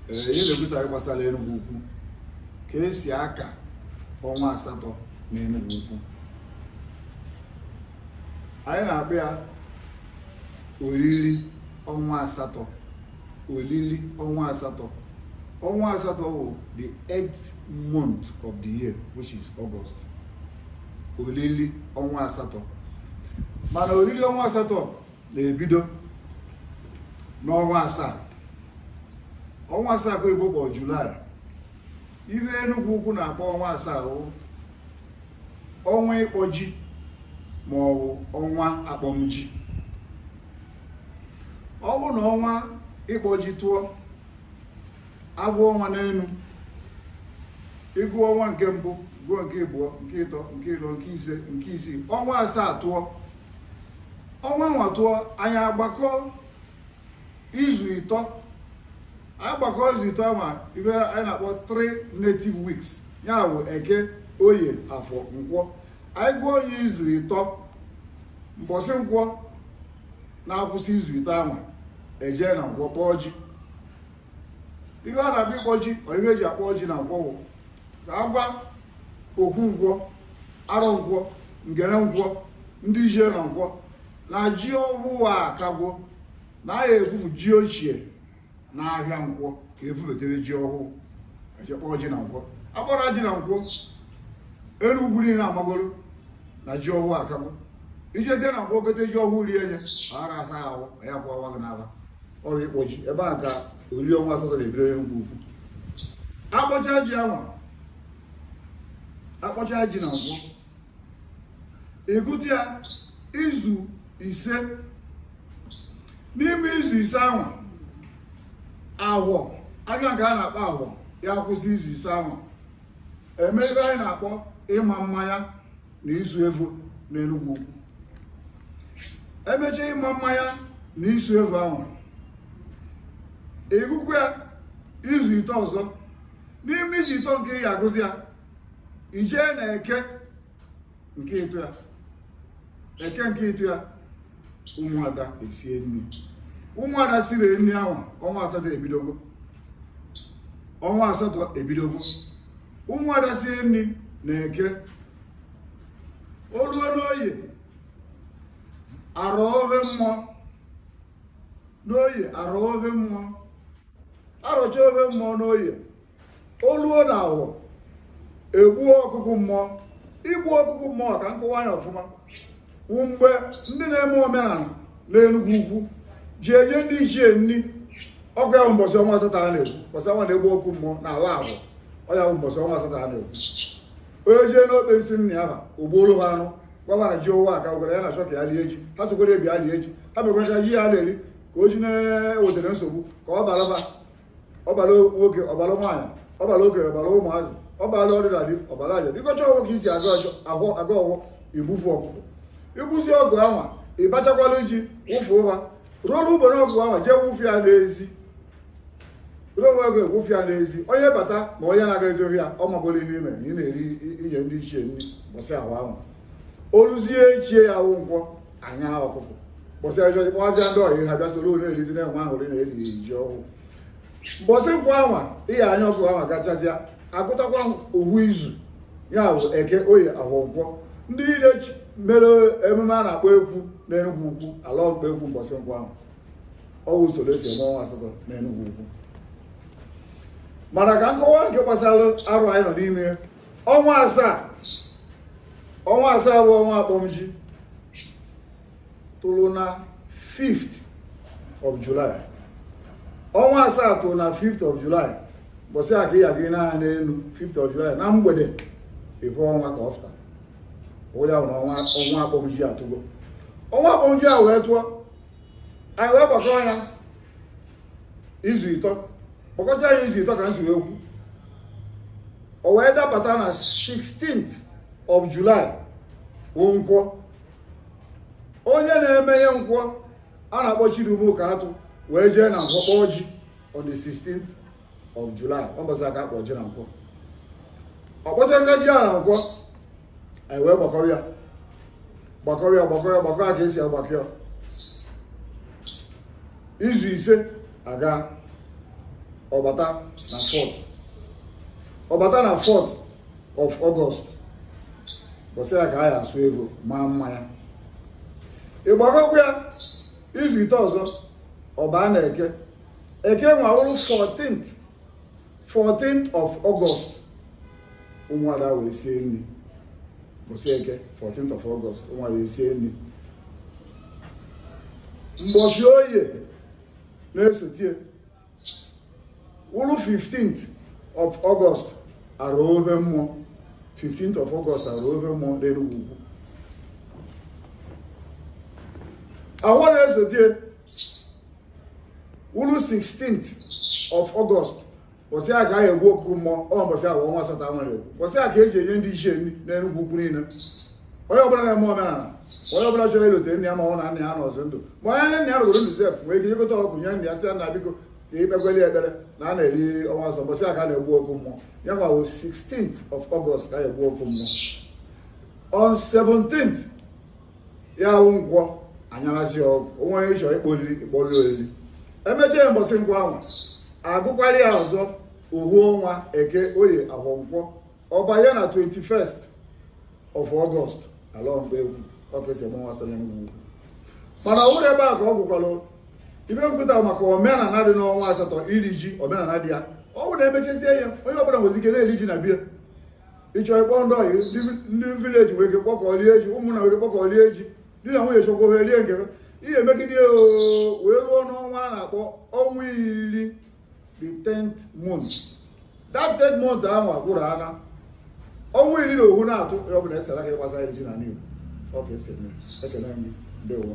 ihe na-ekwuta gbasara Enugwu Ukwu ka esi aka ọnwa asatọ na Enugwu Ukwu. Anyị na-akpọ ya olili ọnwa asatọ. Olili ọnwa asatọ. Ọnwa asatọ bụ the 8th month of the year, which is August. Olili ọnwa asatọ. Mana olili ọnwa asatọ na-ebido n'ọnwa asaa. Ọnwa asaa kwa Igbo bụ Julaị. Ihe Enugwu Ukwu na-akpọ ọnwa asaa bụ Onwa Ikpo-Ji ma ọ bụ Onwa Akpom-Ji. Ọ bụ na Onwa Ikpo-Ji tụọ agụ ọnwa n'enu, ịgụ ọnwa nke mbụ, gụọ nke abụọ, nke ịtọ, nke ịnọ, nke ise, nke isii, ọnwa asaa tụọ. Ọnwa nwa tụọ, anyị agbakọ izu ịtọ. Anyị gbakọ izu ịtọ ma ibe anyị na-akpọ 3 native weeks, ya bụ Eke, Oye, Afor, Nkwọ. Anyị gụọ onye izu ịtọ, mbọsị Nkwọ na-akwụsị izu ịtọ ama eje na Nkwọ kpọọ ji. Ibe a na-abịa ịkpọ ji, ọ ibe eji akpọ ji na Nkwọ bụ ka agwa Okwu Nkwo, Arọ Nkwọ, Ngere Nkwọ, ndị ije na Nkwọ na ji ọhụụ a kagwo na ya efufu ji ochie n'ahịa Nkwọ ka efubetere ji ọhụụ echekpọọ ji na Nkwọ. Akpọrọ ji na Nkwọ, Enugwu niile amagoro na ji ọhụụ akagwo. Ijezie na Nkwọ gote ji ọhụụ rie nye aghara asa ahụ ya kwa ọwa gị n'aba ọrụ ịkpọ ji. Ebe a ka olili ọnwa asatọ na-ebido Enugwu Ukwu. Akpọcha ji anwa, akpọcha ji na Nkwọ, egute ya izu ise. N'ime izu ise anwa, ahọ aga nke a na-akpọ ahọ ya kwụsị izu ise anwa, eme ebe anyị na-akpọ Ima Mmanya na Isu Evo na Enugwu Ukwu. Emecha Ima Mmanya na Isu Evo anwa, egwukwe ya izu ite ọzọ. N'ime izu ite nke ya agụzi ya, ijee na Eke nke ịtụ ya. Eke nke ịtụ ya, ụmụada esie nri. Ụmụada siri nri ahụ ọnwa asatọ ebidogo. Ọnwa asatọ ebidogo. Ụmụada sie nri na Eke. Oluo n'Oye, Iro Ofe Mmuo. N'Oye, Iro Ofe Mmuo. Arọcha Ofe Mmuo n'Oye. Oluo na Afor, Igbu Okuku Mmuo. Igbu Okuku Mmuo ka nkụwa anya ọfụma mgbe ndị na-eme omenala n'Enugwu Ukwu ji enye ndị ichie nri. Ọkụ ya bụ mbọsị ọnwa asatọ a na-ekwu, mbọsị ọnwa na-egbu Okwu Mmụọ na ala Afor. Ọ ya bụ mbọsị ọnwa asatọ a na-ekwu. Onye jee n'okpe Isi Nni aba ogbuolu ha anụ, gwabara ji owu aka gwara ya na achọ ka ya lie ji. Ha sokwara ebi ya lie ji. Ha mekwacha ji ya na-eri ka o ji na-ewetara nsogbu ka ọ balaba, ọbara nwoke, ọbara nwaanyị, ọbara okenye, ọbara ụmụazị, ọbara ọdịnala, ọbara aja. Dịkọcha ọgwụ ka isi aga ọgwụ igbufu ọkụkọ. Igbuzi ọgụ anwa, ịbachakwala ji wụfu ụha ruo n'ugbo n'ọgụ anwa jee wụfu ya n'ezi. Ruo n'oge wụfu ya n'ezi, onye bata ma onye na-agazi ohi ya ọ magoro ihe ime na ị na-eri inye ndị ichie nri gbọsị ahụ anwa. Oluzie ichie ya wụ Nkwọ anya ọkụkọ gbọsị ajọ kpọazịa ndị ọyị ha bịa soro na-erizi na-enwe ahụrị na-eri ji ọhụụ. Mbọsị Nkwọ anwa ihe anya ọkụ anwa gachazịa agụtakwa Ofu Izu, ya bụ Eke, Oye, Afor, Nkwọ. Ndị niile mere emume a na-akpọ Ekwu na Enugwu Ukwu, Ilo Nkpo Ekwu mbọsị Nkwọ ahụ. Ọ bụ usoro esi eme ọnwa asatọ na Enugwu Ukwu. Mana ka nkọwa nke gbasara arụ anyị nọ n'ime ọnwa asaa. Ọnwa asaa bụ Onwa Akpom-Ji tụrụ na 5th of July. Ọnwa asaa tụrụ na 5th of July. Mbọsị a ka ya gị n'elu 5th of July na mgbede ife ọnwa ka ọfta. Onye ahụ na Onwa Akpom-Ji atụgo. Onwa Akpom-Ji a wee tụọ, anyị wee gbakọ ya izu ịtọ. Gbakọta ya izu ịtọ ka nsi wee kwu. O wee dapụta na 16th of July bụ Nkwọ. Onye na-eme ihe Nkwọ a na-akpọ Chidumu ka atụ wee jee na Nkwọ kpọọ ji on the 16th of July. Ọ mbọsị aka akpọ ji na Nkwọ. Ọ kpọchazie ji a na Nkwọ, anyị wee gbakọ ya ka esi agbakọ ya. Izu ise aga ọbata na 4th ọbata na 4th of August bọsị ya ka a ya asụ ego maa mmanya ịgbagokwu ya izu ite ọzọ ọba na eke nwawụrụ 14th of August ụmụada wee sie nri bọsị eke 14th of August ụmụada wee sie nri mgbọsị oye na-esotie wụrụ 15th of August Iro Ofe Mmuo 15th of August Iro Ofe Mmuo n'Enugwu Ukwu ahụ na-esotie wụrụ 16th of August bọsị a ka a Igbu Okuku Mmuo bọsị a Onwa Asaa Onwa Ili-j bọsị a ka eji enye ndị ichie nri n'Enugwu Ukwu niile onye ọbụla na-eme omenala onye ọbụla chọrọ ilote nne ya ma ọ na nna ya n'ọzọ ndụ ma onye nne ya rụgoro Josef wee ike ịgụta ọgwụ nye nna ya sị ya na biko ka ikpekweli ekpere na a na-eri ọnwa ọzọ bọsị a ka a na-egbu Okuku Mmuo ya gwa 16th of August ka a Igbu Okuku Mmuo on 17th ya wụ nkwọ anyarazi ọgwụ onwe onye chọrọ ikpori olili emechie mbọsị nkwọ ahụ agụkwara ya ọzọ ohu ọnwa eke oye ahọ nkwọ ọbanye na 21st of August Ilo Nkpo Ekwu ọkesi Onwa Asaa Onwa mana ọhụrụ ebe a ka ọ gwụkwalụ ibe mpụta maka omenala dị n'ọnwa asatọ Ili-Ji omenala dị ya ọ na emechezie ya onye ọbụla nwezi ike na-eli ji na bia ịchọ ịkpọ ndị ọyị ndị vileji nwere ike kpọkọlie ji ụmụnna nwere ike kpọkọlie ji di na nwunye chọkwa rie nke ihe emegide wee ruo n'ọnwa a na-akpọ ọnwa iri the 10th month that 10th month ahụ agwụrụ ana ọnwa iri na ohu na-atụ ya ọbụla esara ka ịgbasa iri ji na n'Igbo ọ ka esi eme ekele ndị ndewo